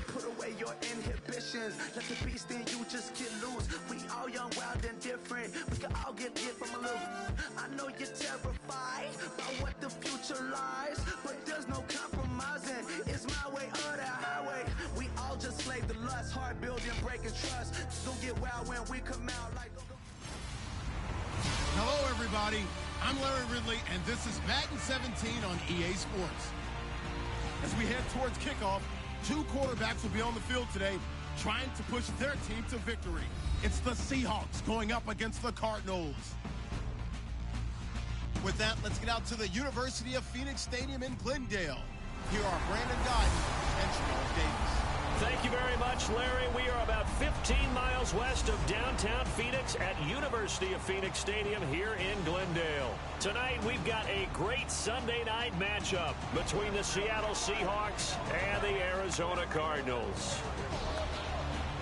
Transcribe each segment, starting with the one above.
Put away your inhibitions. Let the beast in you just get loose. We all young, wild, and different. We can all get hit from a little. I know you're terrified by what the future lies, but there's no compromising. It's my way or the highway. We all just slave the lust, hard building, breaking trust. Don't get wild when we come out like. Hello, everybody. I'm Larry Ridley, and this is Madden 17 on EA Sports. As we head towards kickoff, two quarterbacks will be on the field today trying to push their team to victory. It's the Seahawks going up against the Cardinals. With that, let's get out to the University of Phoenix Stadium in Glendale. Here are Brandon Guyton and Charles Davis. Thank you very much, Larry. We are about 15 miles west of downtown Phoenix at University of Phoenix Stadium here in Glendale. Tonight, we've got a great Sunday night matchup between the Seattle Seahawks and the Arizona Cardinals.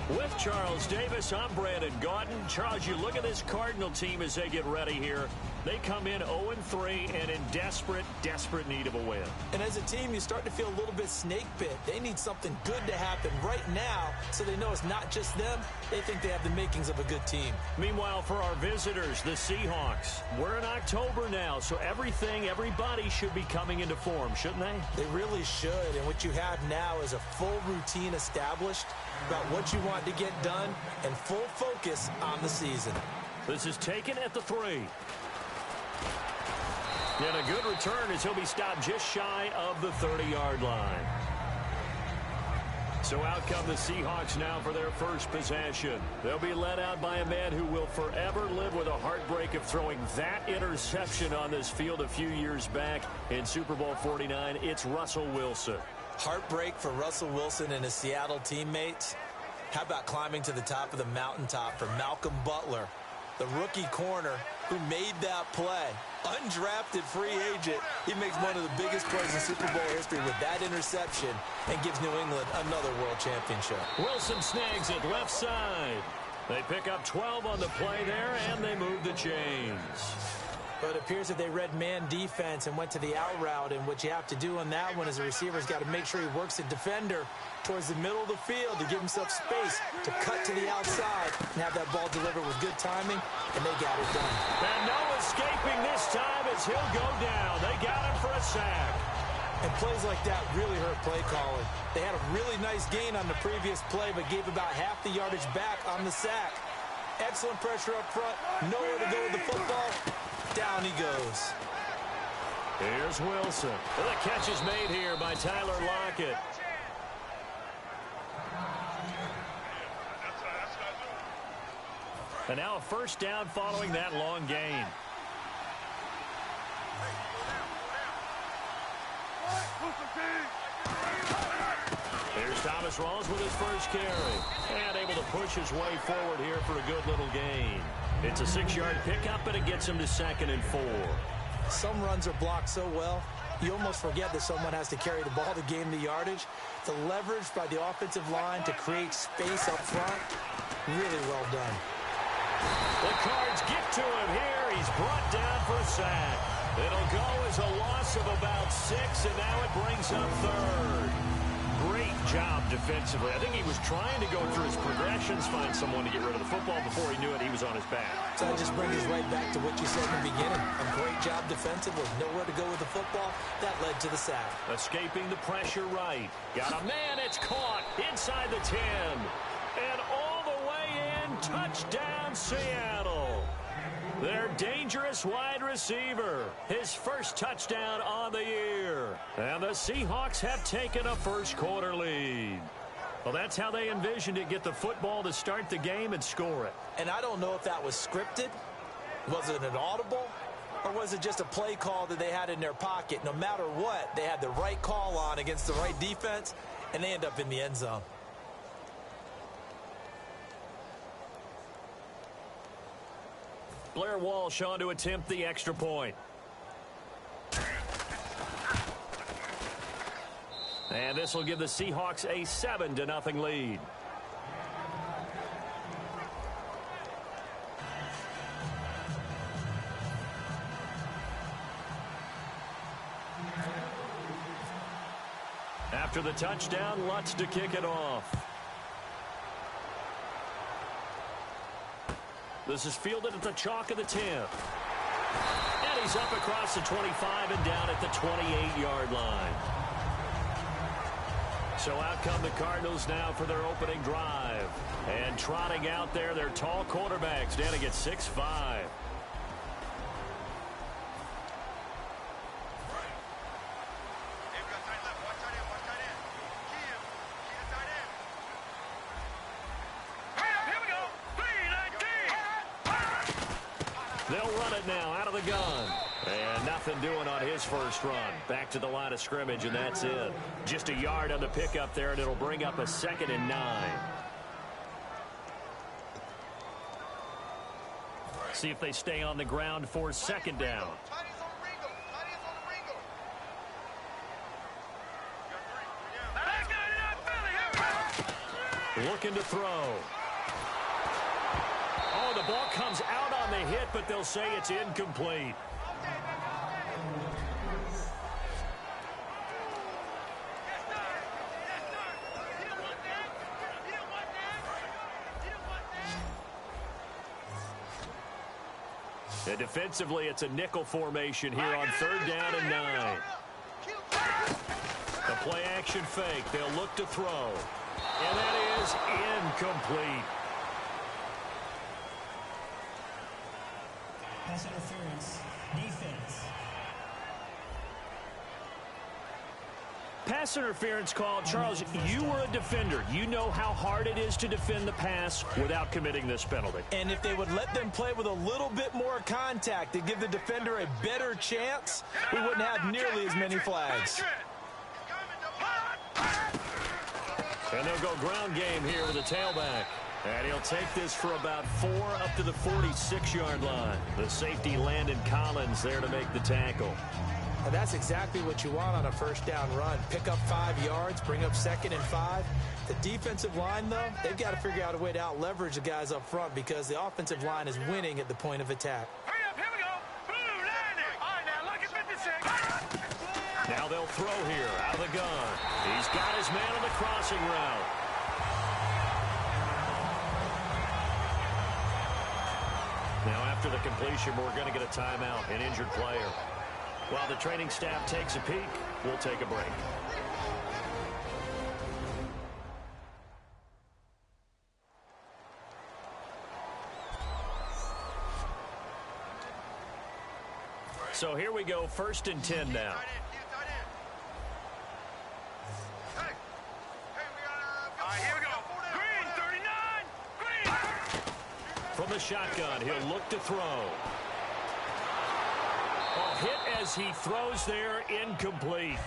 With Charles Davis, I'm Brandon Guyton. Charles, you look at this Cardinal team as they get ready here. They come in 0-3 and in desperate need of a win. And as a team, you start to feel a little bit snake bit. They need something good to happen right now so they know it's not just them. They think they have the makings of a good team. Meanwhile, for our visitors, the Seahawks, we're in October now, so everybody should be coming into form, shouldn't they? They really should, and what you have now is a full routine established about what you want to get done and full focus on the season. This is taken at the 3. And a good return as he'll be stopped just shy of the 30-yard line. So out come the Seahawks now for their first possession. They'll be led out by a man who will forever live with a heartbreak of throwing that interception on this field a few years back in Super Bowl 49. It's Russell Wilson. Heartbreak for Russell Wilson and his Seattle teammates. How about climbing to the top of the mountaintop for Malcolm Butler, the rookie corner who made that play? Undrafted free agent. He makes one of the biggest plays in Super Bowl history with that interception and gives New England another world championship. Wilson snags it left side. They pick up 12 on the play there, and they move the chains. But it appears that they read man defense and went to the out route, and what you have to do on that one is the receiver's got to make sure he works the defender towards the middle of the field to give himself space to cut to the outside and have that ball delivered with good timing, and they got it done. And no escaping this time as he'll go down. They got him for a sack. And plays like that really hurt play calling. They had a really nice gain on the previous play, but gave about half the yardage back on the sack. Excellent pressure up front, nowhere to go with the football. Down he goes. Here's Wilson. Well, the catch is made here by Tyler Lockett. And now a first down following that long gain. Here's Thomas Rawls with his first carry. And able to push his way forward here for a good little gain. It's a 6-yard pickup, and it gets him to 2nd and 4. Some runs are blocked so well, you almost forget that someone has to carry the ball to gain the yardage. The leverage by the offensive line to create space up front, really well done. The Cards get to him here. He's brought down for a sack. It'll go as a loss of about 6, and now it brings up 3rd. Great job defensively. I think he was trying to go through his progressions, find someone to get rid of the football. Before he knew it, he was on his back. So that just brings us right back to what you said in the beginning. A great job defensively. Nowhere to go with the football. That led to the sack. Escaping the pressure right. Got a man. It's caught inside the 10. And all the way in. Touchdown, Seattle. Their dangerous wide receiver. His first touchdown on the year. And the Seahawks have taken a first-quarter lead. Well, that's how they envisioned it. Get the football to start the game and score it. And I don't know if that was scripted. Was it an audible? Or was it just a play call that they had in their pocket? No matter what, they had the right call on against the right defense, and they end up in the end zone. Blair Walsh on to attempt the extra point. And this will give the Seahawks a 7-0 lead. After the touchdown, Lutz to kick it off. This is fielded at the chalk of the 10. And he's up across the 25 and down at the 28-yard line. So out come the Cardinals now for their opening drive. And trotting out there, their tall quarterbacks, standing at 6'5". They'll run it now out of the gun. And nothing doing on his first run. Back to the line of scrimmage, and that's it. Just a yard on the pickup there, and it'll bring up a 2nd and 9. See if they stay on the ground for 2nd down. Looking to throw. Oh, the ball comes out on the hit, but they'll say it's incomplete. And defensively, it's a nickel formation here on 3rd down and 9. The play action fake. They'll look to throw. And that is incomplete. Pass interference. Defense. Pass interference call. Charles, you were a defender. You know how hard it is to defend the pass without committing this penalty. And if they would let them play with a little bit more contact to give the defender a better chance, we wouldn't have nearly as many flags. And they'll go ground game here with a tailback. And he'll take this for about 4 up to the 46-yard line. The safety, Landon Collins, there to make the tackle. And that's exactly what you want on a first down run. Pick up 5 yards, bring up 2nd and 5. The defensive line, though, they've got to figure out a way to out-leverage the guys up front because the offensive line is winning at the point of attack. Hurry up, here we go. Blue landing. All right, now look at 56. Now they'll throw here out of the gun. He's got his man on the crossing route. Now after the completion, we're going to get a timeout, an injured player. While the training staff takes a peek, we'll take a break. So here we go, 1st and 10 now. From the shotgun, he'll look to throw. Oh, hit as he throws there, incomplete.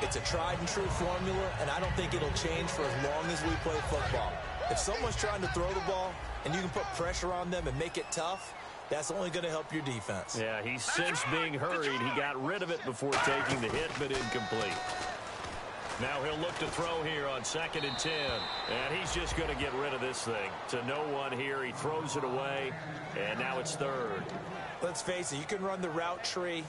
It's a tried-and-true formula, and I don't think it'll change for as long as we play football. If someone's trying to throw the ball and you can put pressure on them and make it tough, that's only going to help your defense. Yeah, he sensed being hurried. He got rid of it before taking the hit, but incomplete. Now he'll look to throw here on 2nd and 10. And he's just going to get rid of this thing. To no one here. He throws it away. And now it's 3rd. Let's face it, you can run the route tree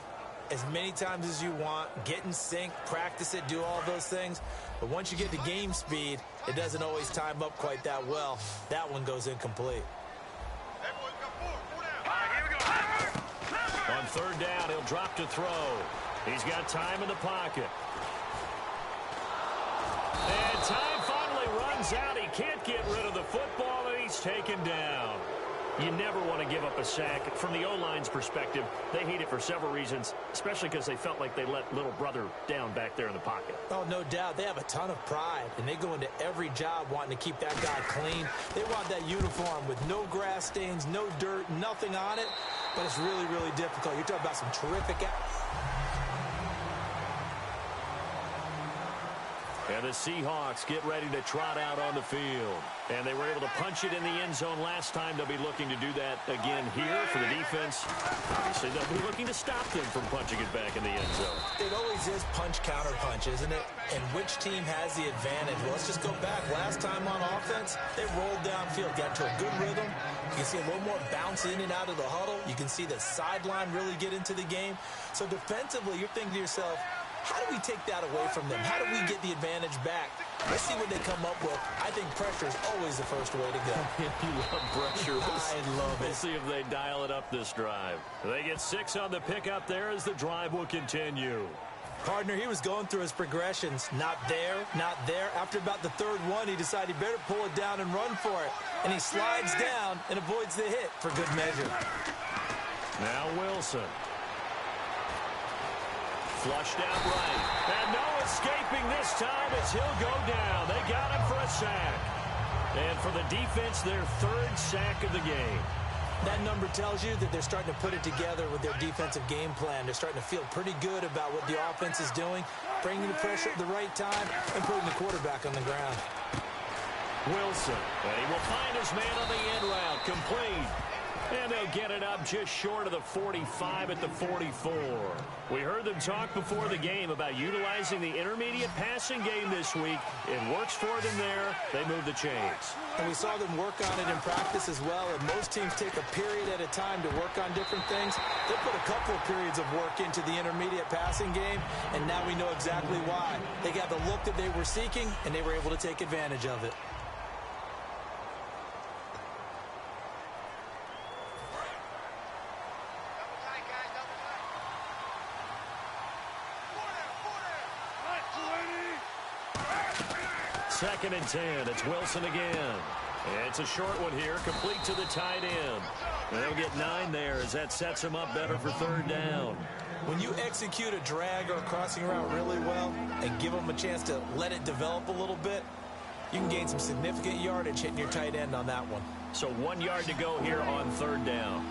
as many times as you want, get in sync, practice it, do all those things. But once you get to game speed, it doesn't always time up quite that well. That one goes incomplete. On 3rd down, he'll drop to throw. He's got time in the pocket. And time finally runs out. He can't get rid of the football, and he's taken down. You never want to give up a sack. From the O-line's perspective, they hate it for several reasons, especially because they felt like they let little brother down back there in the pocket. Oh, no doubt. They have a ton of pride, and they go into every job wanting to keep that guy clean. They want that uniform with no grass stains, no dirt, nothing on it, but it's really, really difficult. You're talking about some terrific... And the Seahawks get ready to trot out on the field. And they were able to punch it in the end zone last time. They'll be looking to do that again here for the defense. Obviously, they'll be looking to stop them from punching it back in the end zone. It always is punch-counter-punch, isn't it? And which team has the advantage? Well, let's just go back. Last time on offense, they rolled downfield, got to a good rhythm. You can see a little more bounce in and out of the huddle. You can see the sideline really get into the game. So defensively, you're thinking to yourself, How do we take that away from them? How do we get the advantage back? Let's see what they come up with. I think pressure is always the first way to go. You love pressure. I love We'll it. see if they dial it up this drive. They get 6 on the pickup there as the drive will continue. Partner, he was going through his progressions. Not there, not there. After about the third one, he decided he better pull it down and run for it. And he slides down and avoids the hit for good measure. Now Wilson. Flush down right. And no escaping this time as he'll go down. They got him for a sack. And for the defense, their 3rd sack of the game. That number tells you that they're starting to put it together with their defensive game plan. They're starting to feel pretty good about what the offense is doing, bringing the pressure at the right time, and putting the quarterback on the ground. Wilson. And he will find his man on the end route. Complete. And they'll get it up just short of the 45 at the 44. We heard them talk before the game about utilizing the intermediate passing game this week. It works for them there. They move the chains. And we saw them work on it in practice as well. And most teams take a period at a time to work on different things. They put a couple of periods of work into the intermediate passing game, and now we know exactly why. They got the look that they were seeking, and they were able to take advantage of it. Second and 10. It's Wilson again. It's a short one here, complete to the tight end. And they'll get 9 there as that sets them up better for 3rd down. When you execute a drag or a crossing route really well and give them a chance to let it develop a little bit, you can gain some significant yardage hitting your tight end on that one. So 1 yard to go here on 3rd down.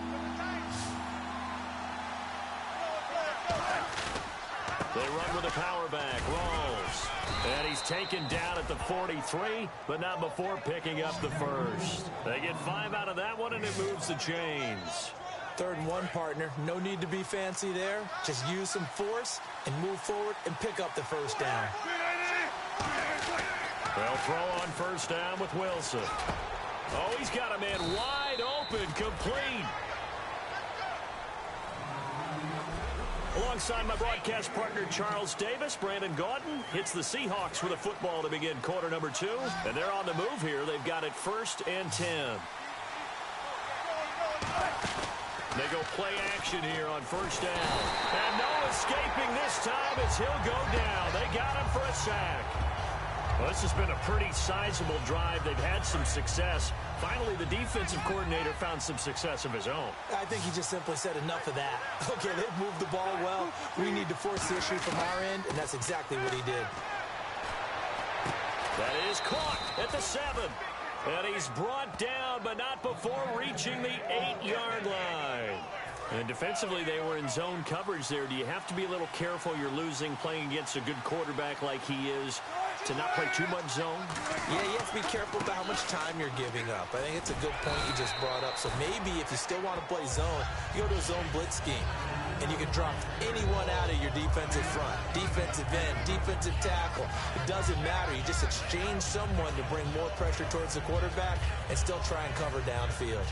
They run with a power back. Rawls. And he's taken down at the 43, but not before picking up the first. They get 5 out of that one, and it moves the chains. 3rd and 1, partner. No need to be fancy there. Just use some force and move forward and pick up the first down. They'll throw on 1st down with Wilson. Oh, he's got a man wide open, complete. Alongside my broadcast partner, Charles Davis, Brandon Gaudin hits the Seahawks with a football to begin quarter number 2. And they're on the move here. They've got it 1st and 10. They go play action here on 1st down. And no escaping this time as he'll go down. They got him for a sack. Well, this has been a pretty sizable drive. They've had some success. Finally, the defensive coordinator found some success of his own. I think he just simply said enough of that. Okay, they've moved the ball well. We need to force the issue from our end, and that's exactly what he did. That is caught at the 7. And he's brought down, but not before reaching the 8-yard line. And defensively, they were in zone coverage there. Do you have to be a little careful? You're losing, playing against a good quarterback like he is, to not play too much zone? Yeah, you have to be careful about how much time you're giving up. I think it's a good point you just brought up. So maybe if you still want to play zone, you go to a zone blitz scheme. And you can drop anyone out of your defensive front, defensive end, defensive tackle. It doesn't matter. You just exchange someone to bring more pressure towards the quarterback and still try and cover downfield.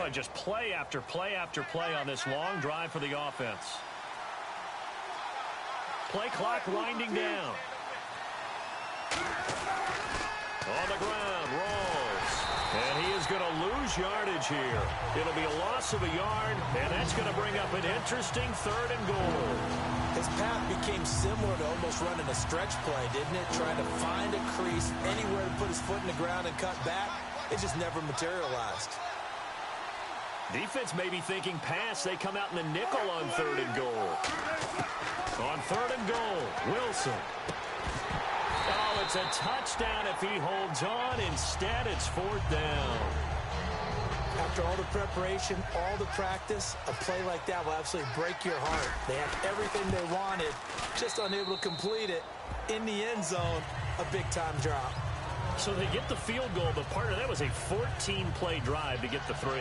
Just play after play after play on this long drive for the offense. Play clock winding down. On the ground, Rawls. And he is going to lose yardage here. It'll be a loss of a yard, and that's going to bring up an interesting 3rd and goal. His path became similar to almost running a stretch play, didn't it? Trying to find a crease, anywhere to put his foot in the ground and cut back. It just never materialized. Defense may be thinking pass. They come out in the nickel on 3rd and goal. On 3rd and goal, Wilson. Oh, it's a touchdown if he holds on. Instead, it's 4th down. After all the preparation, all the practice, a play like that will absolutely break your heart. They have everything they wanted, just unable to complete it. In the end zone, a big-time drop. So they get the field goal, but partner, that was a 14-play drive to get the 3.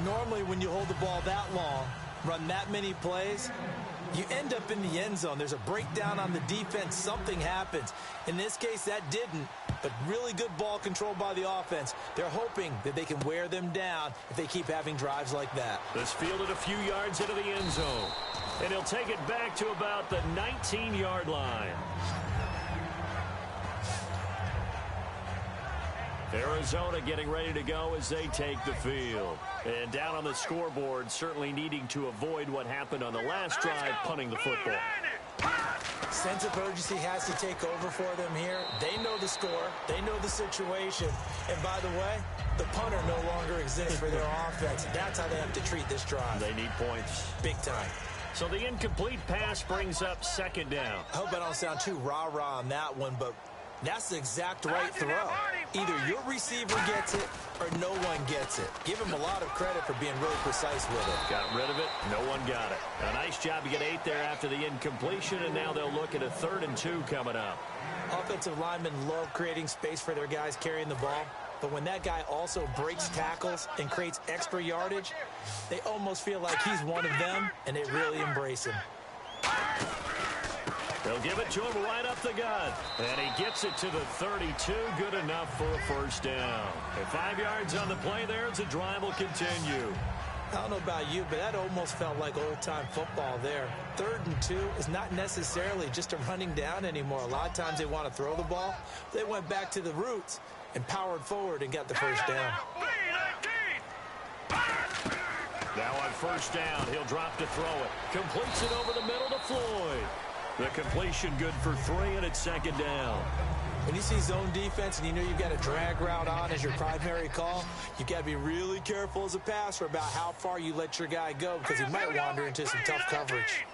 Normally, when you hold the ball that long, run that many plays, you end up in the end zone. There's a breakdown on the defense. Something happens. In this case, that didn't, but really good ball control by the offense. They're hoping that they can wear them down if they keep having drives like that. This fielded a few yards into the end zone, and he'll take it back to about the 19-yard line. Arizona getting ready to go as they take the field. And down on the scoreboard, certainly needing to avoid what happened on the last drive, punting the football. Sense of urgency has to take over for them here. They know the score. They know the situation. And by the way, the punter no longer exists for their offense. That's how they have to treat this drive. They need points. Big time. So the incomplete pass brings up second down. I hope I don't sound too rah-rah on that one, but that's the exact right throw. Either your receiver gets it or no one gets it. Give him a lot of credit for being really precise with it. Got rid of it. No one got it. A nice job to get 8 there after the incompletion, and now they'll look at a 3rd and 2 coming up. Offensive linemen love creating space for their guys carrying the ball, but when that guy also breaks tackles and creates extra yardage, they almost feel like he's one of them, and they really embrace him. They'll give it to him right up the gut. And he gets it to the 32. Good enough for a first down. And 5 yards on the play there as the drive will continue. I don't know about you, but that almost felt like old-time football there. 3rd and 2 is not necessarily just a running down anymore. A lot of times they want to throw the ball. They went back to the roots and powered forward and got the first down. Now on first down, he'll drop to throw it. Completes it over the middle to Floyd. The completion good for 3, and it's 2nd down. When you see zone defense and you know you've got a drag route on as your primary call, you've got to be really careful as a passer about how far you let your guy go because he might wander into some tough coverage.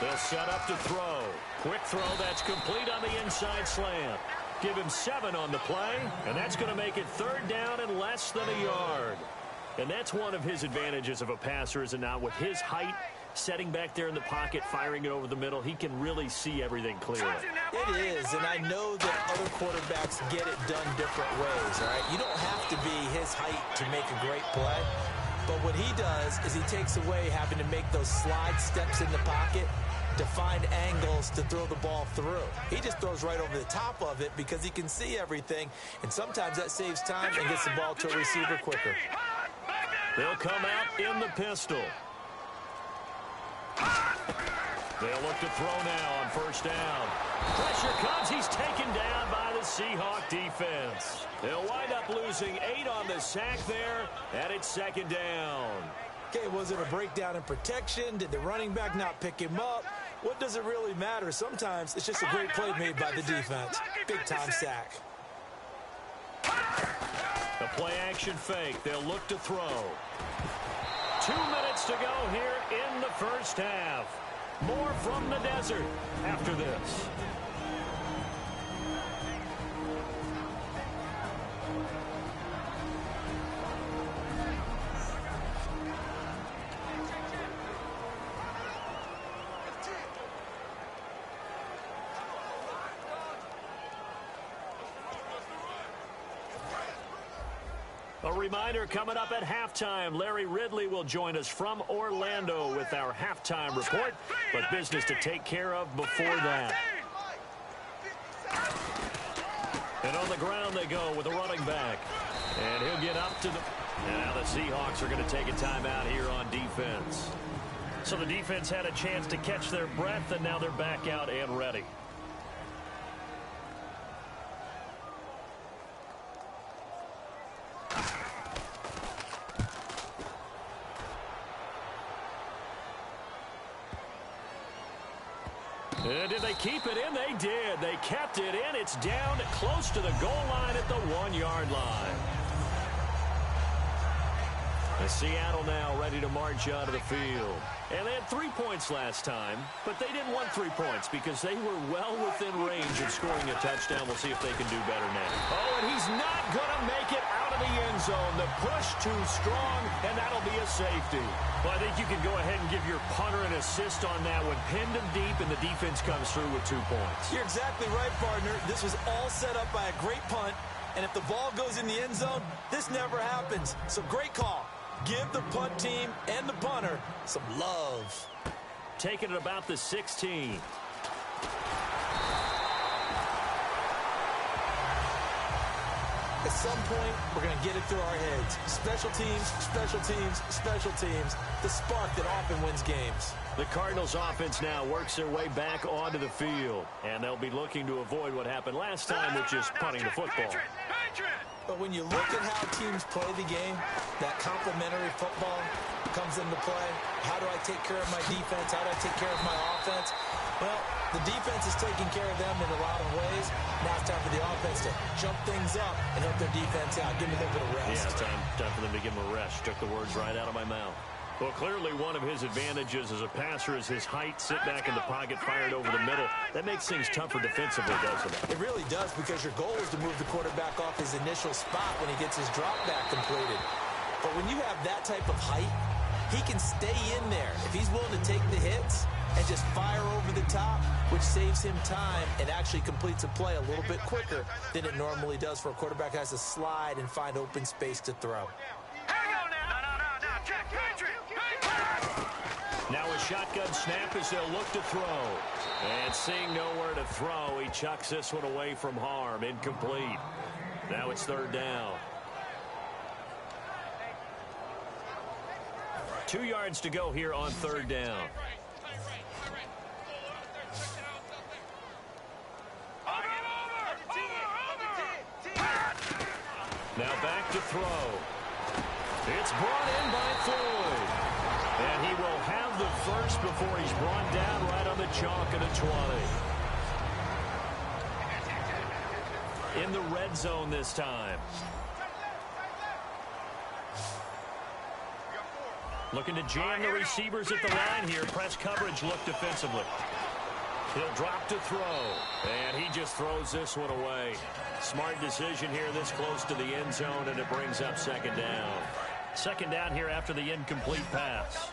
They'll set up to throw. Quick throw that's complete on the inside slant. Give him 7 on the play, and that's going to make it 3rd down and less than a yard. And that's one of his advantages of a passer, is it not? With his height, setting back there in the pocket, firing it over the middle, he can really see everything clearly. It is, and I know that other quarterbacks get it done different ways, all right? You don't have to be his height to make a great play, but what he does is he takes away having to make those slide steps in the pocket to find angles to throw the ball through. He just throws right over the top of it because he can see everything, and sometimes that saves time and gets the ball to a receiver quicker. They'll come out in the pistol. They'll look to throw now on first down. Pressure comes. He's taken down by the Seahawk defense. They'll wind up losing 8 on the sack there, and it's 2nd down. Okay, was it a breakdown in protection? Did the running back not pick him up? What does it really matter? Sometimes it's just a great play made by the defense. Big-time sack. A play-action fake. They'll look to throw. 2 minutes to go here in the first half. More from the desert after this. A reminder coming up at halftime. Larry Ridley will join us from Orlando with our halftime report, but business to take care of before that. And on the ground they go with a running back. And he'll get up to the... And now the Seahawks are going to take a timeout here on defense. So the defense had a chance to catch their breath, and now they're back out and ready. And did they keep it in? They did. They kept it in. It's down close to the goal line at the 1-yard line. And Seattle now ready to march out of the field. And they had 3 points last time, but they didn't want 3 points because they were well within range of scoring a touchdown. We'll see if they can do better now. Oh, and he's not going to make it out of the end zone. The push too strong, and that'll be a safety. Well, I think you can go ahead and give your punter an assist on that one. Pinned him deep, and the defense comes through with 2 points. You're exactly right, partner. This was all set up by a great punt, and if the ball goes in the end zone, this never happens. So great call. Give the punt team and the punter some love. Taking it about the 16. At some point, we're going to get it through our heads. Special teams, special teams, special teams. The spark that often wins games. The Cardinals offense now works their way back onto the field. And they'll be looking to avoid what happened last time, which is punting the football. But when you look at how teams play the game, that complementary football comes into play. How do I take care of my defense? How do I take care of my offense? Well, the defense is taking care of them in a lot of ways. Now it's time for the offense to jump things up and help their defense out. Give them a little bit of rest. Yeah, time for them to give them a rest. Took the words right out of my mouth. Well, clearly one of his advantages as a passer is his height. Sit back in the pocket, fired over the middle. That makes things tougher defensively, doesn't it? It really does, because your goal is to move the quarterback off his initial spot when he gets his drop back completed. But when you have that type of height, he can stay in there if he's willing to take the hits and just fire over the top, which saves him time and actually completes a play a little bit quicker than it normally does for a quarterback who has to slide and find open space to throw. Now a shotgun snap as they'll look to throw. And seeing nowhere to throw, he chucks this one away from harm. Incomplete. Now it's third down. 2 yards to go here on third down. Now back to throw. It's brought in by Floyd. And he will have the first before he's brought down right on the chalk at a 20. In the red zone this time. Looking to jam the receivers at the line here. Press coverage look defensively. He'll drop to throw. And he just throws this one away. Smart decision here this close to the end zone, and it brings up second down. Second down here after the incomplete pass.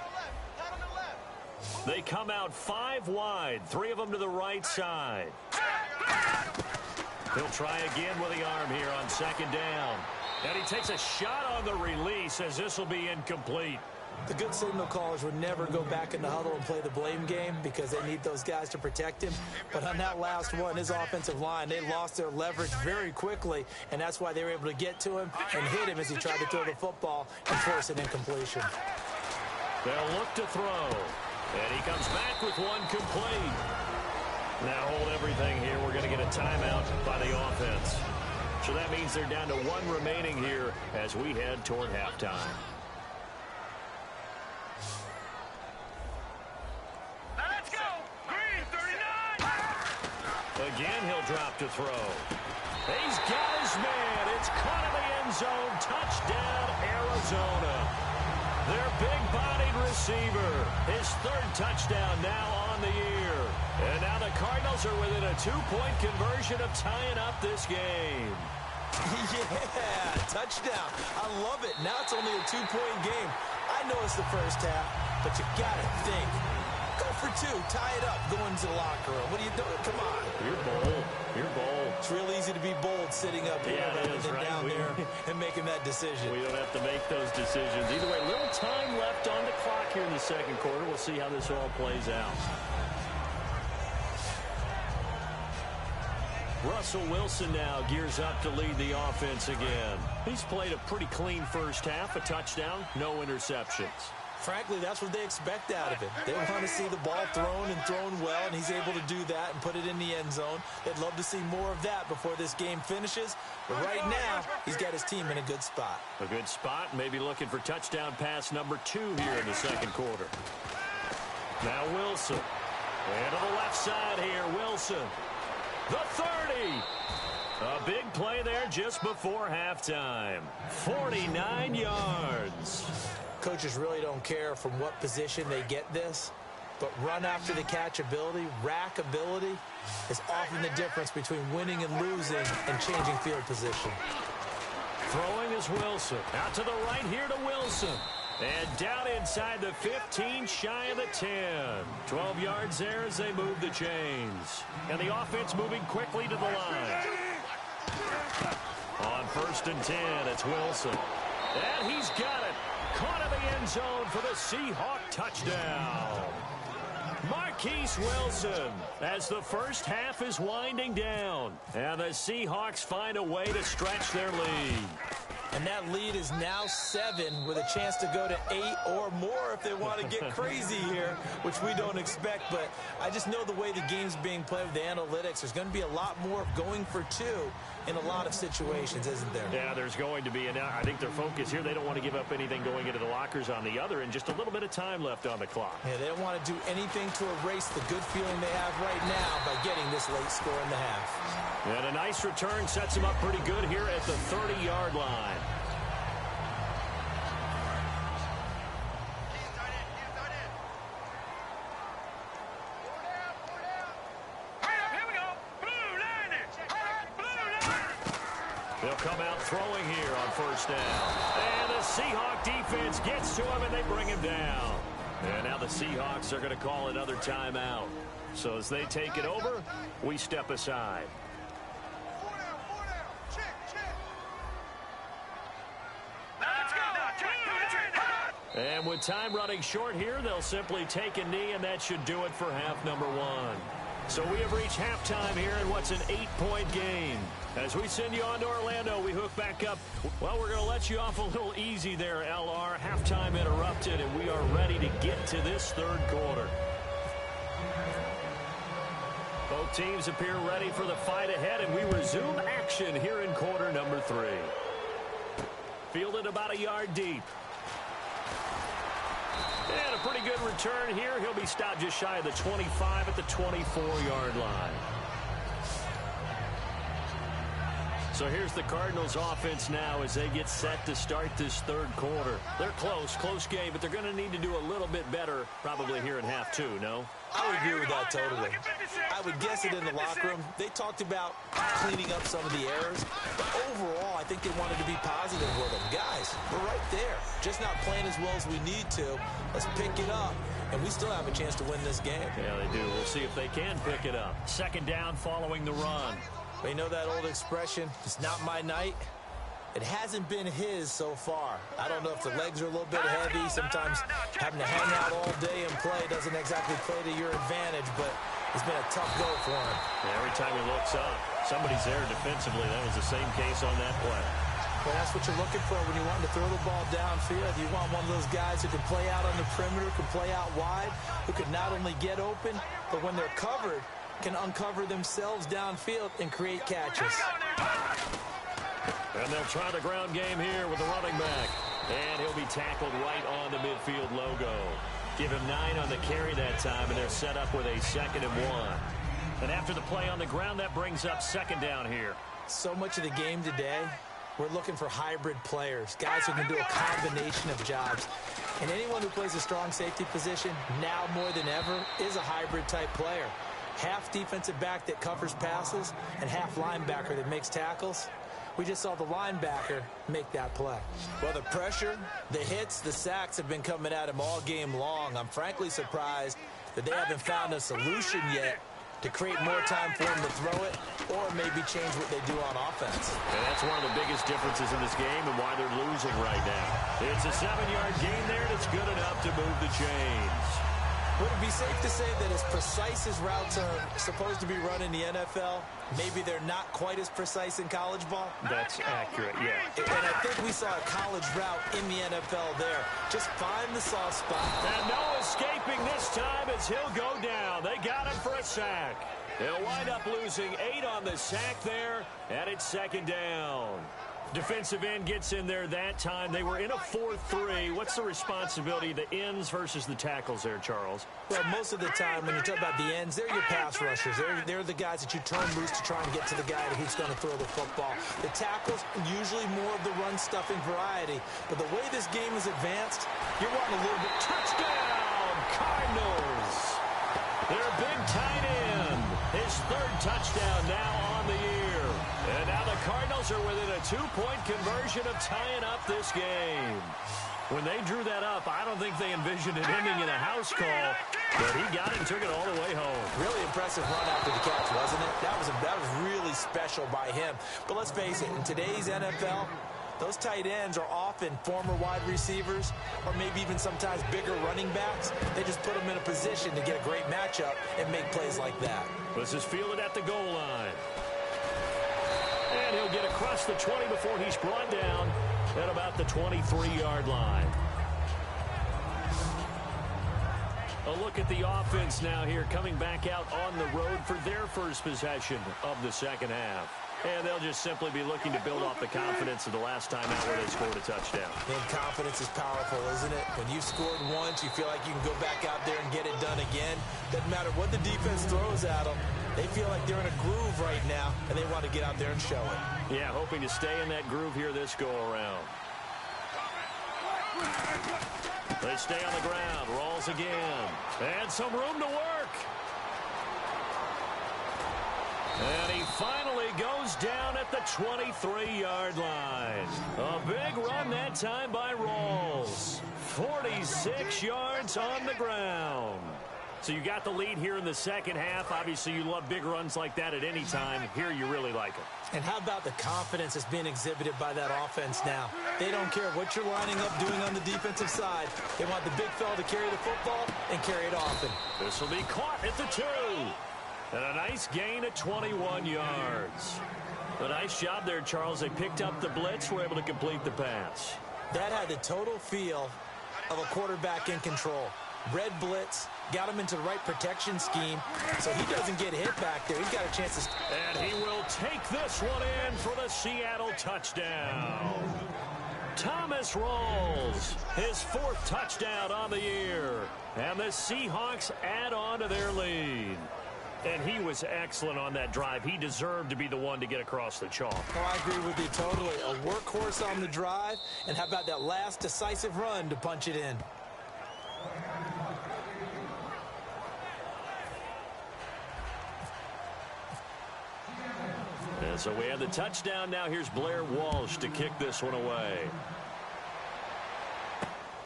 They come out 5 wide. 3 of them to the right side. He'll try again with the arm here on second down. And he takes a shot on the release as this will be incomplete. The good signal callers would never go back in the huddle and play the blame game because they need those guys to protect him. But on that last one, his offensive line, they lost their leverage very quickly, and that's why they were able to get to him and hit him as he tried to throw the football and force an incompletion. They'll look to throw, and he comes back with one complete. Now hold everything here. We're going to get a timeout by the offense. So that means they're down to 1 remaining here as we head toward halftime. Again, he'll drop to throw. He's got his man. It's caught in the end zone. Touchdown, Arizona. Their big-bodied receiver. His 3rd touchdown now on the year. And now the Cardinals are within a 2-point conversion of tying up this game. Yeah, touchdown. I love it. Now it's only a 2-point game. I know it's the first half, but you got to think. Go for 2. Tie it up. Go into the locker room. What are you doing? Come on. You're bold. You're bold. It's real easy to be bold sitting up here rather than right? down there and making that decision. We don't have to make those decisions. Either way, little time left on the clock here in the second quarter. We'll see how this all plays out. Russell Wilson now gears up to lead the offense again. He's played a pretty clean first half, a touchdown, no interceptions. Frankly, that's what they expect out of him. They want to see the ball thrown and thrown well, and he's able to do that and put it in the end zone. They'd love to see more of that before this game finishes. But right now, he's got his team in a good spot. A good spot, maybe looking for touchdown pass number 2 here in the second quarter. Now Wilson. And to the left side here, Wilson. The 30. A big play there just before halftime. 49 yards. Coaches really don't care from what position they get this, but run after the catch ability, rack ability, is often the difference between winning and losing and changing field position. Throwing is Wilson. Out to the right here to Wilson. And down inside the 15, shy of the 10. 12 yards there as they move the chains. And the offense moving quickly to the line. On 1st and 10, it's Wilson. And he's got it. Caught in the end zone for the Seahawk touchdown. Marquise Wilson as the first half is winding down. And the Seahawks find a way to stretch their lead. And that lead is now 7 with a chance to go to 8 or more if they want to get crazy here, which we don't expect. But I just know the way the game's being played with the analytics, there's going to be a lot more going for 2 in a lot of situations, isn't there? Yeah, there's going to be. And I think their focus here, they don't want to give up anything going into the lockers on the other, and just a little bit of time left on the clock. Yeah, they don't want to do anything to erase the good feeling they have right now by getting this late score in the half. And a nice return sets them up pretty good here at the 30-yard line. They'll come out throwing here on first down. And the Seahawk defense gets to him, and they bring him down. And now the Seahawks are going to call another timeout. So as they take it over, we step aside. And with time running short here, they'll simply take a knee, and that should do it for half number 1. So we have reached halftime here in what's an 8-point game. As we send you on to Orlando, we hook back up. Well, we're going to let you off a little easy there, LR. Halftime interrupted, and we are ready to get to this third quarter. Both teams appear ready for the fight ahead, and we resume action here in quarter number 3. Fielded about a yard deep. And a pretty good return here. He'll be stopped just shy of the 25 at the 24-yard line. So here's the Cardinals offense now as they get set to start this third quarter. They're close game, but they're going to need to do a little bit better probably here in half 2, no? I would agree with that totally. I would guess it in the locker room. They talked about cleaning up some of the errors, but overall I think they wanted to be positive with them. Guys, we're right there. Just not playing as well as we need to. Let's pick it up, and we still have a chance to win this game. Yeah, they do. We'll see if they can pick it up. Second down following the run. They know that old expression, it's not my night. It hasn't been his so far. I don't know if the legs are a little bit heavy. Sometimes having to hang out all day and play doesn't exactly play to your advantage, but it's been a tough go for him. Yeah, every time he looks up, somebody's there defensively. That was the same case on that play. Well, that's what you're looking for when you want to throw the ball downfield. You want one of those guys who can play out on the perimeter, can play out wide, who can not only get open, but when they're covered, can uncover themselves downfield and create catches. And they'll try the ground game here with the running back. And he'll be tackled right on the midfield logo. Give him 9 on the carry that time, and they're set up with a 2nd and 1. And after the play on the ground, that brings up second down here. So much of the game today, we're looking for hybrid players, guys who can do a combination of jobs. And anyone who plays a strong safety position, now more than ever, is a hybrid type player. Half defensive back that covers passes and half linebacker that makes tackles. We just saw the linebacker make that play. Well, the pressure, the hits, the sacks have been coming at him all game long. I'm frankly surprised that they haven't found a solution yet to create more time for him to throw it or maybe change what they do on offense. And that's one of the biggest differences in this game and why they're losing right now. It's a 7-yard gain there, and it's good enough to move the chains. Would it be safe to say that as precise as routes are supposed to be run in the NFL, maybe they're not quite as precise in college ball? That's accurate, yeah. And I think we saw a college route in the NFL there. Just find the soft spot. And no escaping this time as he'll go down. They got him for a sack. They'll wind up losing 8 on the sack there, and it's second down. Defensive end gets in there that time. They were in a 4-3. What's the responsibility of the ends versus the tackles there, Charles? Well, most of the time when you talk about the ends, they're your pass rushers. They're the guys that you turn loose to try and get to the guy who's going to throw the football. The tackles, usually more of the run-stuffing variety. But the way this game is advanced, you're wanting a little bit. Touchdown, Cardinals! Their big tight end. His 3rd touchdown now on the year. And now the Cardinals are within a 2-point conversion of tying up this game. When they drew that up, I don't think they envisioned it ending in a house call, but he got it and took it all the way home. Really impressive run after the catch, wasn't it? That was really special by him. But let's face it, in today's NFL, Those tight ends are often former wide receivers or maybe even sometimes bigger running backs. They just put them in a position to get a great matchup and make plays like that. This is fielded at the goal line. And he'll get across the 20 before he's brought down at about the 23-yard line. A look at the offense now here, coming back out on the road for their first possession of the second half. And they'll just simply be looking to build off the confidence of the last time out where they scored a touchdown. And confidence is powerful, isn't it? When you've scored once, you feel like you can go back out there and get it done again. Doesn't matter what the defense throws at them. They feel like they're in a groove right now, and they want to get out there and show it. Yeah, hoping to stay in that groove here this go-around. They stay on the ground. Rolls again. And some room to work. And he finally goes down at the 23-yard line. A big run that time by Rawls. 46 yards on the ground. So you got the lead here in the second half. Obviously, you love big runs like that at any time. Here, you really like it. And how about the confidence that's being exhibited by that offense now? They don't care what you're lining up doing on the defensive side. They want the big fella to carry the football and carry it often. This will be caught at the 2. And a nice gain at 21 yards. A nice job there, Charles. They picked up the blitz, were able to complete the pass. That had the total feel of a quarterback in control. Red blitz, got him into the right protection scheme, so he doesn't get hit back there. He's got a chance to... And he will take this one in for the Seattle touchdown. Thomas Rawls, his 4th touchdown on the year. And the Seahawks add on to their lead. And he was excellent on that drive. He deserved to be the one to get across the chalk. Oh, I agree with you totally. A workhorse on the drive, and how about that last decisive run to punch it in? And so we have the touchdown. Now here's Blair Walsh to kick this one away.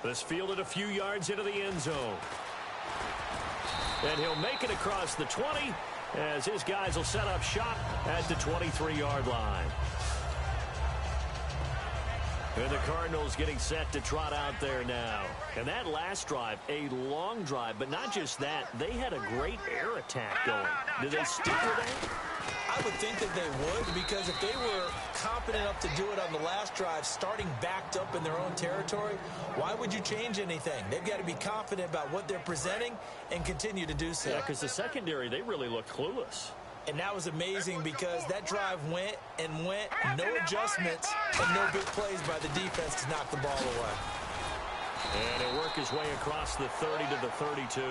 This fielded a few yards into the end zone. And he'll make it across the 20 as his guys will set up shop at the 23-yard line. And the Cardinals getting set to trot out there now. And that last drive, a long drive, but not just that, they had a great air attack going. Did they stick with that? I would think that they would, because if they were confident enough to do it on the last drive, starting backed up in their own territory, why would you change anything? They've got to be confident about what they're presenting and continue to do so. Yeah, because the secondary, they really looked clueless. And that was amazing because that drive went and went, no adjustments, and no big plays by the defense to knock the ball away. And he'll work his way across the 30 to the 32.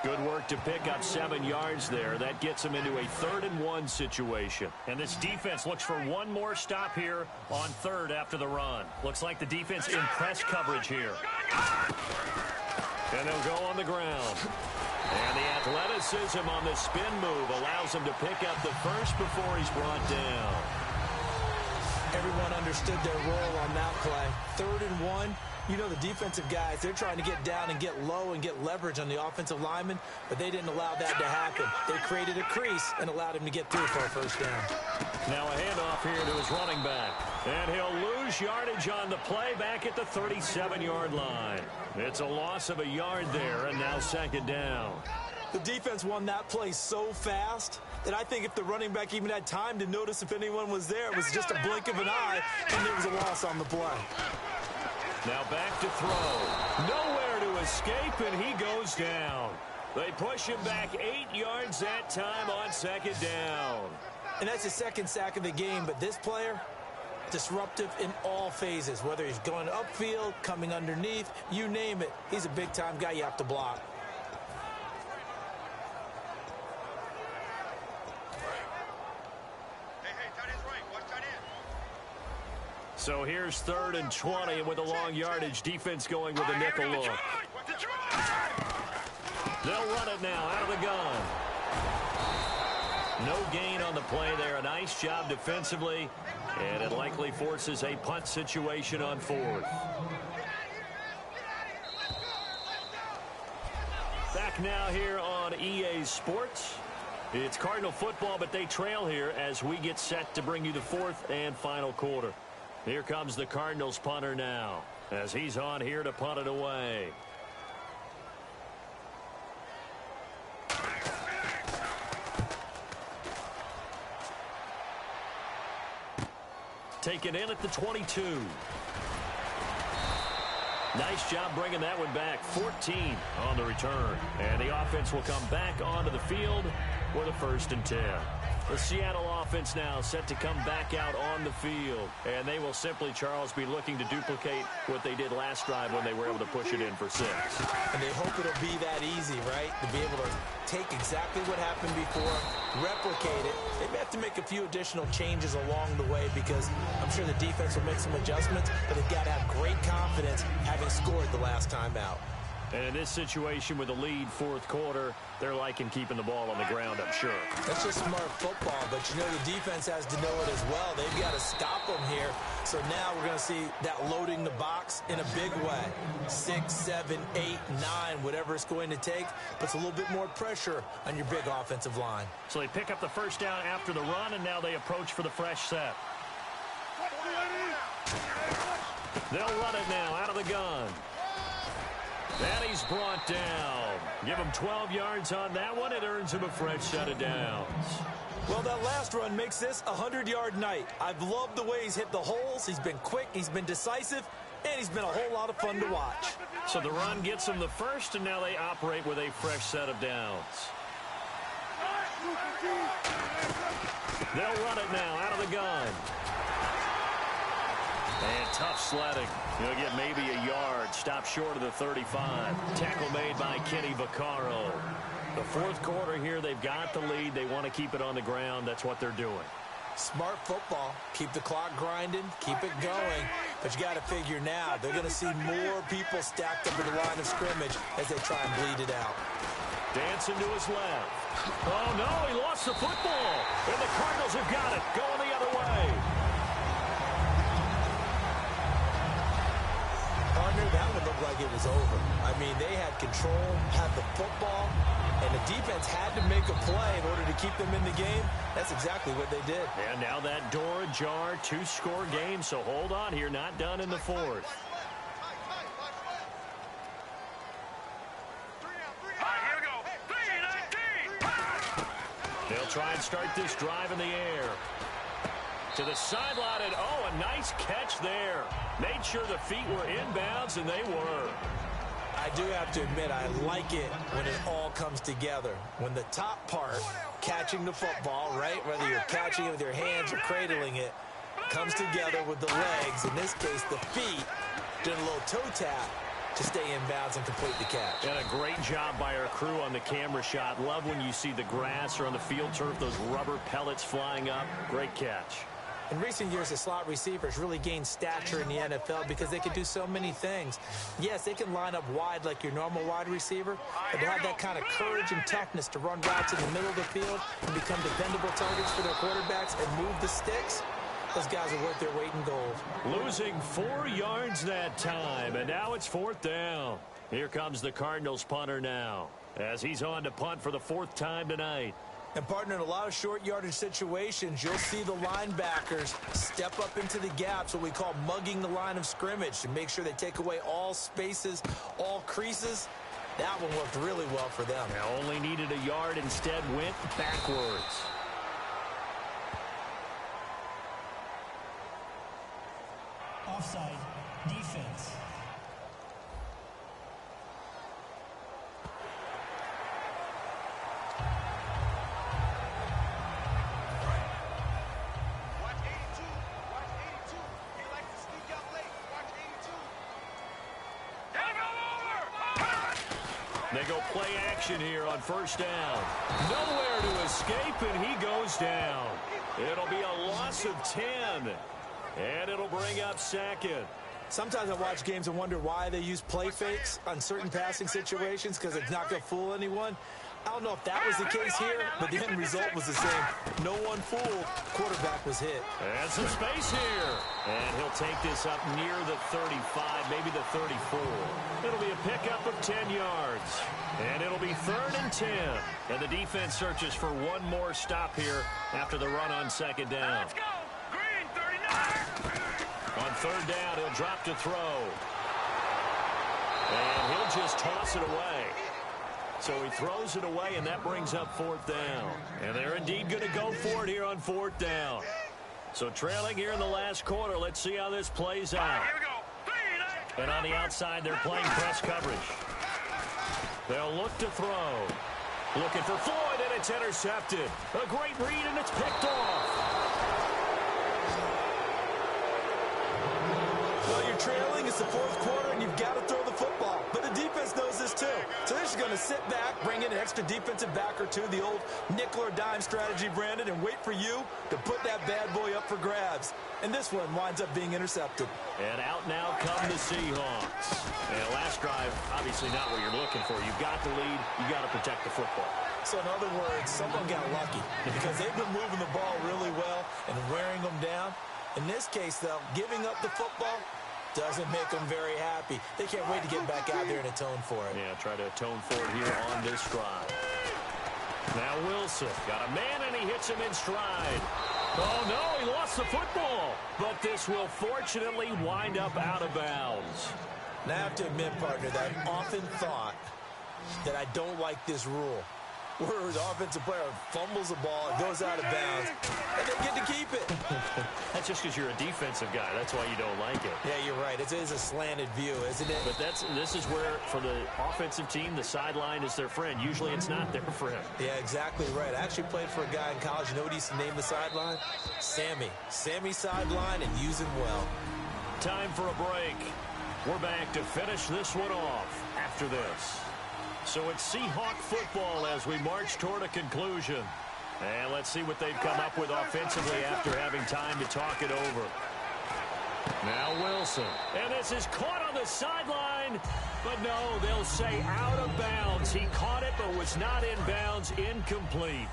Good work to pick up 7 yards there. That gets him into a 3rd and 1 situation. And this defense looks for one more stop here on 3rd after the run. Looks like the defense in press coverage here. And they'll go on the ground. And the athleticism on the spin move allows him to pick up the first before he's brought down. Everyone understood their role on that play. 3rd and 1. You know, the defensive guys, they're trying to get down and get low and get leverage on the offensive lineman, but they didn't allow that to happen. They created a crease and allowed him to get through for a first down. Now a handoff here to his running back. And he'll lose yardage on the play back at the 37-yard line. It's a loss of a yard there, and now 2nd down. The defense won that play so fast that I think if the running back even had time to notice if anyone was there, it was just a blink of an eye, and there was a loss on the play. Now back to throw. Nowhere to escape, and he goes down. They push him back 8 yards that time on 2nd down. And that's his 2nd sack of the game, but this player, disruptive in all phases, whether he's going upfield, coming underneath, you name it. He's a big-time guy you have to block. So here's 3rd and 20, and with a long yardage, defense going with a nickel look. They'll run it now out of the gun. No gain on the play there. A nice job defensively, and it likely forces a punt situation on 4th. Back now here on EA Sports. It's Cardinal football, but they trail here as we get set to bring you the 4th and final quarter. Here comes the Cardinals punter now, as he's on here to punt it away. Taken in at the 22. Nice job bringing that one back. 14 on the return. And the offense will come back onto the field with a 1st and 10. The Seattle offense now set to come back out on the field. And they will simply, Charles, be looking to duplicate what they did last drive when they were able to push it in for 6. And they hope it'll be that easy, right? To be able to take exactly what happened before, replicate it. They may have to make a few additional changes along the way because I'm sure the defense will make some adjustments, but they've got to have great confidence having scored the last time out. And in this situation with a lead 4th quarter, they're liking keeping the ball on the ground, I'm sure. That's just smart football, but you know the defense has to know it as well. They've got to stop them here. So now we're going to see that loading the box in a big way. 6, 7, 8, 9, whatever it's going to take, puts a little bit more pressure on your big offensive line. So they pick up the 1st down after the run, and now they approach for the fresh set. They'll run it now out of the gun. And he's brought down. Give him 12 yards on that one. It earns him a fresh set of downs. Well, that last run makes this a 100-yard night. I've loved the way he's hit the holes. He's been quick. He's been decisive. And he's been a whole lot of fun to watch. So the run gets him the 1st, and now they operate with a fresh set of downs. They'll run it now out of the gun. And tough sledding. He'll get maybe a yard. Stop short of the 35. Tackle made by Kenny Vaccaro. The 4th quarter here, they've got the lead. They want to keep it on the ground. That's what they're doing. Smart football. Keep the clock grinding. Keep it going. But you got to figure now, they're going to see more people stacked up in the line of scrimmage as they try and bleed it out. Dancing to his left. Oh, no, he lost the football. And the Cardinals have got it. Going the other way. Partner, that one looked like it was over. I mean, they had control, had the football, and the defense had to make a play in order to keep them in the game. That's exactly what they did. And now that door ajar, 2-score game, so hold on here, not done in the 4th. They'll try and start this drive in the air. To the sideline, and oh, a nice catch there. Made sure the feet were inbounds, and they were. I do have to admit, I like it when it all comes together. When the top part, catching the football, right, whether you're catching it with your hands or cradling it, comes together with the legs, in this case the feet, doing a little toe tap to stay in bounds and complete the catch. And a great job by our crew on the camera shot. Love when you see the grass or on the field turf, those rubber pellets flying up. Great catch. In recent years, the slot receivers really gained stature in the NFL because they can do so many things. Yes, they can line up wide like your normal wide receiver, but to have that kind of courage and toughness to run routes in the middle of the field and become dependable targets for their quarterbacks and move the sticks, those guys are worth their weight in gold. Losing 4 yards that time, and now it's 4th down. Here comes the Cardinals punter now, as he's on to punt for the 4th time tonight. And, partner, in a lot of short yardage situations, you'll see the linebackers step up into the gaps, what we call mugging the line of scrimmage, to make sure they take away all spaces, all creases. That one worked really well for them. Now only needed a yard, instead went backwards. Offside. Defense. They go play action here on 1st down. Nowhere to escape, and he goes down. It'll be a loss of 10, and it'll bring up 2nd. Sometimes I watch games and wonder why they use play fakes on certain passing situations, because it's not going to fool anyone. I don't know if that was the case here, but the end result was the same. No one fooled. Quarterback was hit. And some space here. And he'll take this up near the 35, maybe the 34. It'll be a pickup of 10 yards. And it'll be 3rd and 10. And the defense searches for one more stop here after the run on 2nd down. Let's go. Green, 39. third down. He'll drop to throw. And he'll just toss it away. So he throws it away, and that brings up fourth down. And they're indeed going to go for it here on fourth down. So trailing here in the last quarter. Let's see how this plays out. Here we go. And on the outside, they're playing press coverage. They'll look to throw. Looking for Floyd, and it's intercepted. A great read, and it's picked off. Well, you're trailing. It's the fourth quarter, and you've got to throw the football. But the defense knows this, too. So they're just going to sit back, bring in an extra defensive back or two, the old nickel or dime strategy, Brandon, and wait for you to put that bad boy up for grabs. And this one winds up being intercepted. And out now come the Seahawks. And last drive, obviously not what you're looking for. You've got the lead. You've got to protect the football. So in other words, someone got lucky because they've been moving the ball really well and wearing them down. In this case, though, giving up the football doesn't make them very happy. They can't wait to get back out there and atone for it. Yeah, try to atone for it here on this drive. Now Wilson got a man, and he hits him in stride. Oh, no, he lost the football. But this will fortunately wind up out of bounds. Now, I have to admit, partner, that I've often thought that I don't like this rule, where the offensive player fumbles the ball, it goes out of bounds, and they get to keep it. That's just because you're a defensive guy. That's why you don't like it. Yeah, you're right. It is a slanted view, isn't it? But this is where, for the offensive team, the sideline is their friend. Usually it's not their friend. Yeah, exactly right. I actually played for a guy in college. You know what he used to name the sideline? Sammy. Sammy sideline, and use him well. Time for a break. We're back to finish this one off after this. So it's Seahawk football as we march toward a conclusion. And let's see what they've come up with offensively after having time to talk it over. Now Wilson. And this is caught on the sideline. But no, they'll say out of bounds. He caught it but was not in bounds. Incomplete.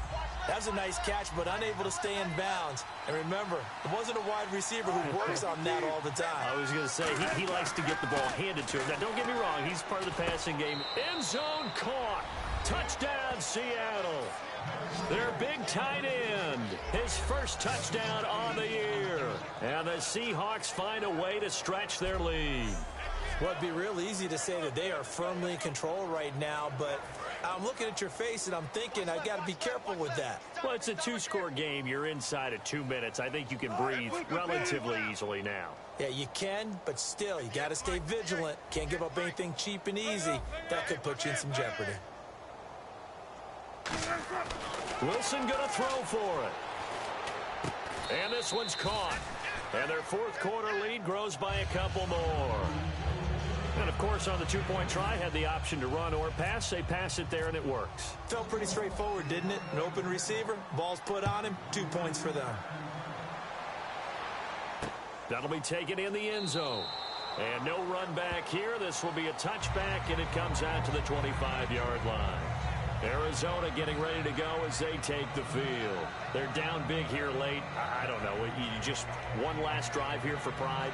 That was a nice catch, but unable to stay in bounds. And remember, it wasn't a wide receiver who works on that all the time. I was going to say, he likes to get the ball handed to him. Now, don't get me wrong. He's part of the passing game. End zone caught. Touchdown, Seattle. Their big tight end. His first touchdown on the year. And the Seahawks find a way to stretch their lead. Well, it'd be real easy to say that they are firmly in control right now, but I'm looking at your face and I'm thinking I've got to be careful with that. Well, it's a two-score game. You're inside of 2 minutes. I think you can breathe relatively easily now. Yeah, you can, but still, you got to stay vigilant. Can't give up anything cheap and easy. That could put you in some jeopardy. Wilson going to throw for it. And this one's caught. And their fourth quarter lead grows by a couple more. And, of course, on the two-point try, had the option to run or pass. They pass it there, and it works. Felt pretty straightforward, didn't it? An open receiver, ball's put on him, 2 points for them. That'll be taken in the end zone. And no run back here. This will be a touchback, and it comes out to the 25-yard line. Arizona getting ready to go as they take the field. They're down big here late. I don't know. You just one last drive here for pride.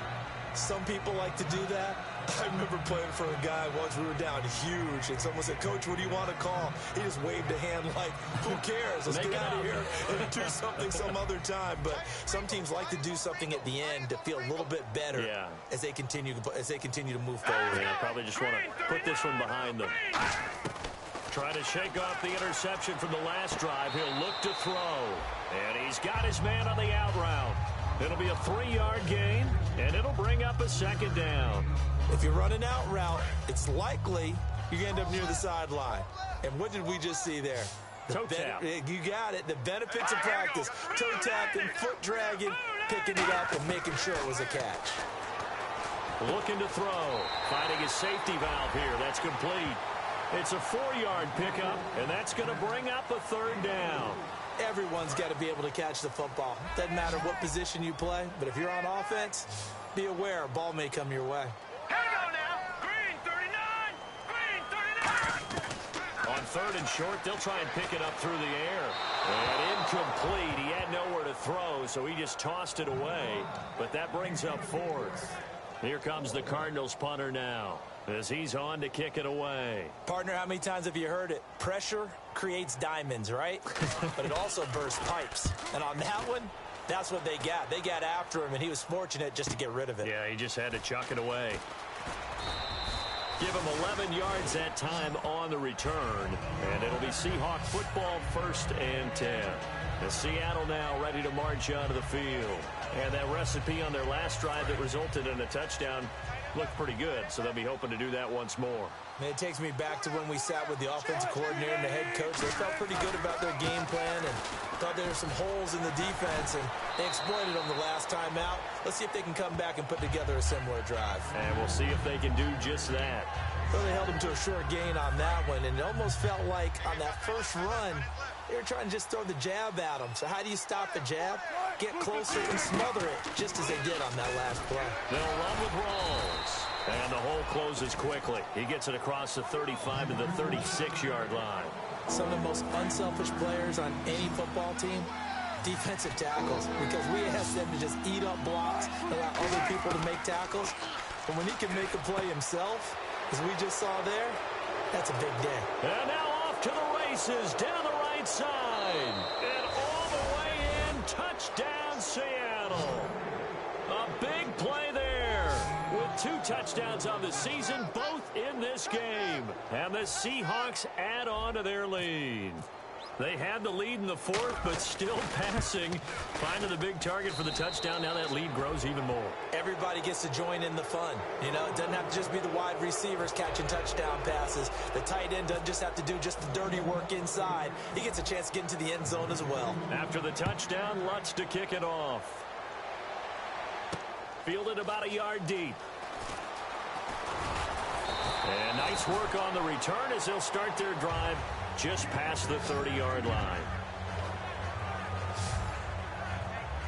Some people like to do that. I remember playing for a guy once. We were down huge, and someone said, "Coach, what do you want to call?" He just waved a hand like, "Who cares? Let's get out of here and do something some other time." But some teams like to do something at the end to feel a little bit better as they continue to move forward. Yeah, probably just want to put this one behind them. Trying to shake off the interception from the last drive. He'll look to throw. And he's got his man on the out route. It'll be a 3-yard gain, and it'll bring up a second down. If you run an out route, it's likely you end up near the sideline. And what did we just see there? Toe tap. You got it. The benefits of practice. Toe tapping, foot dragging, picking it up, and making sure it was a catch. Looking to throw. Finding his safety valve here. That's complete. It's a 4-yard pickup, and that's going to bring up a third down. Everyone's got to be able to catch the football. Doesn't matter what position you play, but if you're on offense, be aware a ball may come your way. Here we go now. Green 39. Green 39. On third and short, they'll try and pick it up through the air. And incomplete. He had nowhere to throw, so he just tossed it away. But that brings up fourth. Here comes the Cardinals punter now, as he's on to kick it away. Partner, how many times have you heard it? Pressure creates diamonds, right? But it also bursts pipes. And on that one, That's what they got. They got after him, and he was fortunate just to get rid of it. Yeah, he just had to chuck it away. Give him 11 yards that time on the return. And it'll be Seahawk football, 1st and 10. And Seattle now ready to march onto the field. And that recipe on their last drive that resulted in a touchdown looked pretty good, so they'll be hoping to do that once more. Man, it takes me back to when we sat with the offensive coordinator and the head coach. They felt pretty good about their game plan and thought there were some holes in the defense, and they exploited them the last time out. Let's see if they can come back and put together a similar drive. And we'll see if they can do just that. So they held them to a short gain on that one, and it almost felt like on that first run, they were trying to just throw the jab at them. So how do you stop the jab? Get closer and smother it, just as they did on that last play. They'll run with Rawls. And the hole closes quickly. He gets it across the 35 to the 36-yard line. Some of the most unselfish players on any football team, defensive tackles, because we ask them to just eat up blocks, allow other people to make tackles. But when he can make a play himself, as we just saw there, that's a big day. And now off to the races down the right side. And all the way in, touchdown Seattle. A big play there with 2 touchdowns on the season, both in this game. And the Seahawks add on to their lead. They had the lead in the 4th, but still passing. Finding the big target for the touchdown. Now that lead grows even more. Everybody gets to join in the fun. You know, it doesn't have to just be the wide receivers catching touchdown passes. The tight end doesn't just have to do just the dirty work inside. He gets a chance to get into the end zone as well. After the touchdown, Lutz to kick it off. Fielded about a yard deep. And nice work on the return as they'll start their drive just past the 30-yard line.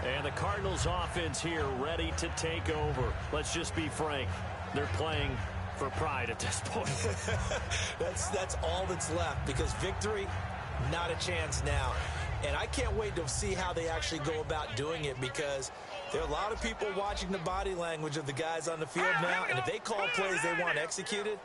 And the Cardinals offense here ready to take over. Let's just be frank. They're playing for pride at this point. That's all that's left, because victory, not a chance now. And I can't wait to see how they actually go about doing it, because there are a lot of people watching the body language of the guys on the field now, and if they call plays they want executed,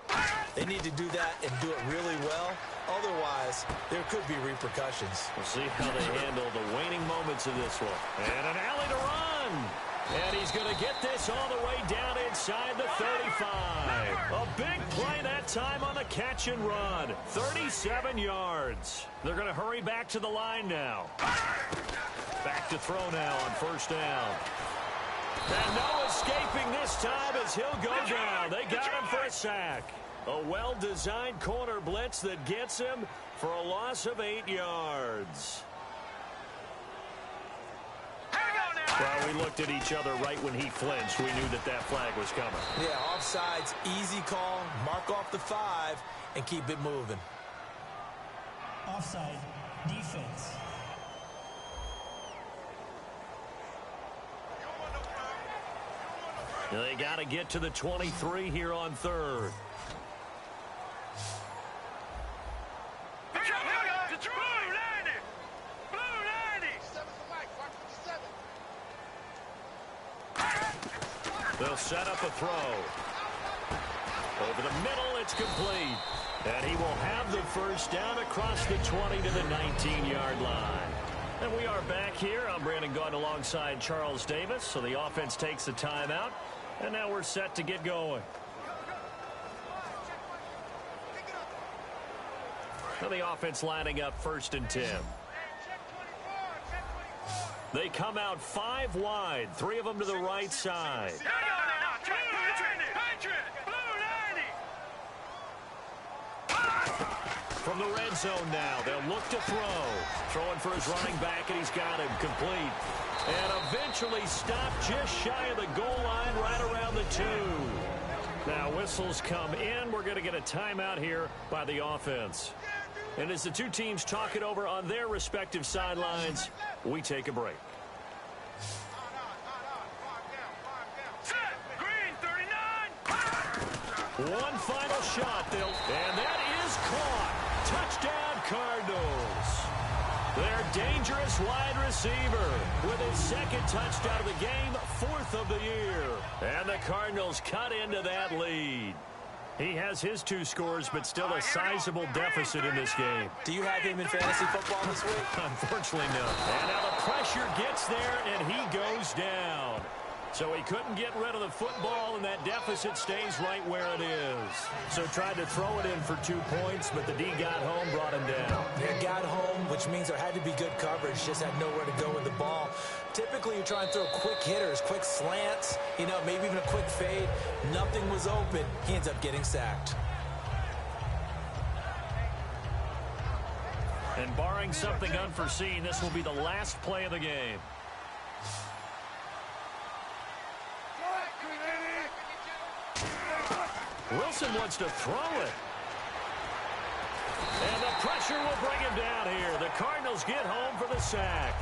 they need to do that and do it really well. Otherwise, there could be repercussions. We'll see how they handle the waning moments of this one. And an alley to run. And he's going to get this all the way down inside the 35. A big play that time on the catch and run. 37 yards. They're going to hurry back to the line now. Back to throw now on 1st down. And no escaping this time as he'll go down. They got him for a sack. A well-designed corner blitz that gets him for a loss of 8 yards. Well, we looked at each other right when he flinched. We knew that flag was coming. Yeah, offsides, easy call, mark off the 5, and keep it moving. Offside, defense. They got to get to the 23 here on 3rd. They'll set up a throw. Over the middle, it's complete. And he will have the 1st down across the 20 to the 19-yard line. And we are back here. I'm Brandon Gordon alongside Charles Davis. So the offense takes the timeout. And now we're set to get going. So the offense lining up 1st and 10. They come out 5 wide, 3 of them to the right side. From the red zone now, they'll look to throw. Throwing for his running back, and he's got him complete. And eventually stopped just shy of the goal line right around the 2. Now whistles come in. We're going to get a timeout here by the offense. And as the 2 teams talk it over on their respective sidelines, we take a break. One final shot, and that is caught. Touchdown, Cardinals. Their dangerous wide receiver with his 2nd touchdown of the game, 4th of the year. And the Cardinals cut into that lead. He has his 2 scores, but still a sizable deficit in this game. Do you have him in fantasy football this week? Unfortunately, no. And now the pressure gets there, and he goes down. So he couldn't get rid of the football, and that deficit stays right where it is. So tried to throw it in for 2 points, but the D got home, brought him down. They got home, which means there had to be good coverage. Just had nowhere to go with the ball. Typically, you're trying to throw quick hitters, quick slants, maybe even a quick fade. Nothing was open. He ends up getting sacked. And barring something unforeseen, this will be the last play of the game. Wilson wants to throw it. And the pressure will bring him down here. The Cardinals get home for the sack.